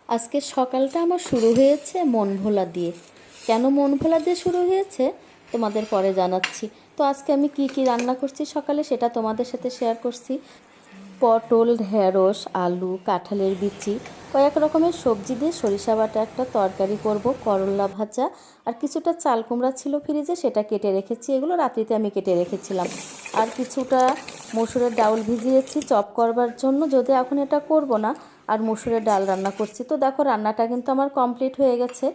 আজকে সকালটা আমার শুরু হয়েছে মন ভোলা দিয়ে। কেন মন ভোলা দিয়ে শুরু হয়েছে তোমাদের পরে জানাচ্ছি। তো আজকে আমি কি কি রান্না করছি সকালে সেটা তোমাদের সাথে শেয়ার করছি। পটল, ঢেঁড়স, আলু, কাঁঠালের বিচি, কয়েক রকমের সবজি দিয়ে সরিষা বাটা একটা তরকারি করব, করলা ভাজা, আর কিছুটা চাল কুমড়া ছিল ফ্রিজে, সেটা কেটে রেখেছি। এগুলো রাত্রিতে আমি কেটে রেখেছিলাম। আর কিছুটা মসুরের ডাউল ভিজিয়েছি চপ করবার জন্য, যদি এখন এটা করব না, আর মসুরের ডাল রান্না করছি। তো দেখো রান্নাটা কিন্তু আমার কমপ্লিট হয়ে গেছে।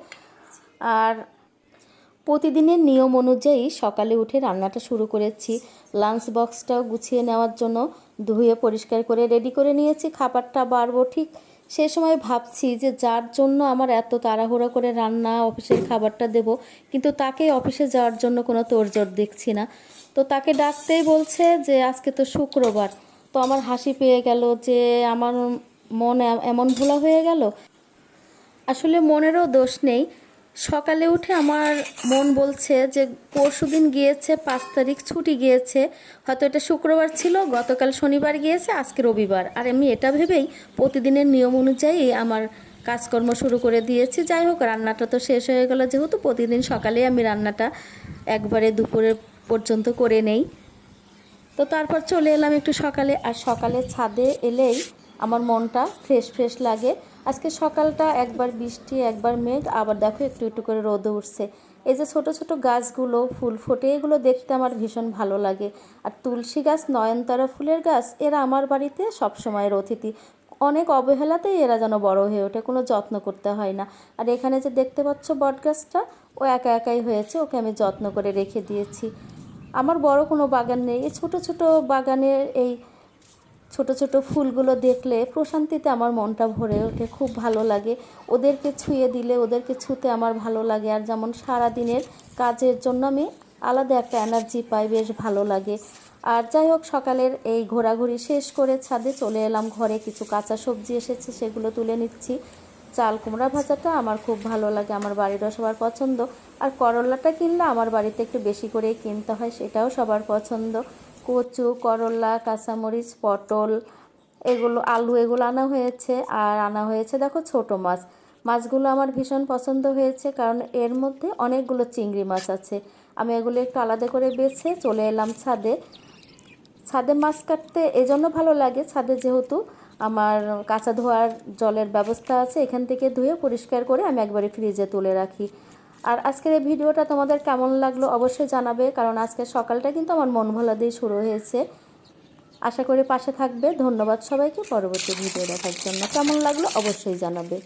আর প্রতিদিনের নিয়ম অনুযায়ী সকালে উঠে রান্নাটা শুরু করেছি। লাঞ্চ বক্সটাও গুছিয়ে নেওয়ার জন্য ধুয়ে পরিষ্কার করে রেডি করে নিয়েছি। খাবারটা বাড়বো ঠিক সে সময় ভাবছি যে যার জন্য আমার এত তাড়াহুড়ো করে রান্না অফিসের খাবারটা দেব, কিন্তু তাকে অফিসে যাওয়ার জন্য কোনো তোড়জোড় দেখছি না। তো তাকে ডাকতেই বলছে যে আজকে তো শুক্রবার। তো আমার হাসি পেয়ে গেল যে আমার মন এমন ভোলা হয়ে গেল। আসলে মনেরও দোষ নেই। সকালে উঠে আমার মন বলছে যে পরশুদিন গিয়েছে 5 তারিখ ছুটি গিয়েছে, হয়তো এটা শুক্রবার ছিল, গতকাল শনিবার গিয়েছে, আজকে রবিবার। আর আমি এটা ভেবেই প্রতিদিনের নিয়ম অনুযায়ী আমার কাজকর্ম শুরু করে দিয়েছি। যাই হোক, রান্নাটা তো শেষ হয়ে গেল, যেহেতু প্রতিদিন সকালে আমি রান্নাটা একবারে দুপুরের পর্যন্ত করে নেই। তো তারপর চলে এলাম একটু সকালে। আর সকালে ছাদে এলেই আমার মনটা ফ্রেশ ফ্রেশ লাগে। আজকে সকালটা একবার বৃষ্টি একবার মেঘ, আবার দেখো একটু একটু করে রোদও উঠছে। এই যে ছোট ছোট গাছগুলো ফুল ফোটে, এগুলো দেখতে আমার ভীষণ ভালো লাগে। আর তুলসী গাছ, নয়নতারা ফুলের গাছ, এরা আমার বাড়িতে সবসময়ের অতিথি। অনেক অবহেলাতেই এরা যেন বড় হয়ে ওঠে, কোনো যত্ন করতে হয় না। আর এখানে যে দেখতে পাচ্ছ বট গাছটা, ও একা একাই হয়েছে, ওকে আমি যত্ন করে রেখে দিয়েছি। আমার বড় কোনো বাগান নেই। এই ছোট ছোট বাগানের এই ছোট ছোট ফুলগুলো দেখলে প্রশান্তিতে আমার মনটা ভরে ওঠে, খুব ভালো লাগে। ওদেরকে ছুঁয়ে দিলে, ওদেরকে ছুঁতে আমার ভালো লাগে। আর যেমন সারাদিনের কাজের জন্য আমি আলাদা একটা এনার্জি পাই, বেশ ভালো লাগে। আর যাই হোক, সকালের এই ঘোরাঘুরি শেষ করে ছাদে চলে এলাম ঘরে। কিছু কাঁচা সবজি এসেছে, সেগুলো তুলে নিচ্ছি। চাল কুমড়া ভাজাটা আমার খুব ভালো লাগে, আমার বাড়িরও সবার পছন্দ। আর করলাটা কিনলে আমার বাড়িতে একটু বেশি করেই কিনতে হয়, সেটাও সবার পছন্দ। কচু, করলা, কাঁচামরিচ, পটল, এগুলো, আলু, এগুলো আনা হয়েছে। আর আনা হয়েছে দেখো ছোট মাছ। মাছগুলো আমার ভীষণ পছন্দ হয়েছে, কারণ এর মধ্যে অনেকগুলো চিংড়ি মাছ আছে। আমি এগুলো একটু আলাদা করে বেছে চলে এলাম ছাদে। ছাদে মাছ কাটতে এজন্য ভালো লাগে, ছাদে যেহেতু আমার কাঁচা ধোয়ার জলের ব্যবস্থা আছে, এখান থেকে ধুয়ে পরিষ্কার করে আমি একবারে ফ্রিজে তুলে রাখি। আর আজকের এই ভিডিওটা তোমাদের কেমন লাগলো অবশ্যই জানাবে, কারণ আজকের সকালটা কিন্তু আমার মন ভালো দিয়ে শুরু হয়েছে। আশা করি পাশে থাকবে। ধন্যবাদ সবাইকে পরবর্তী ভিডিও দেখার জন্য। কেমন লাগলো অবশ্যই জানাবে।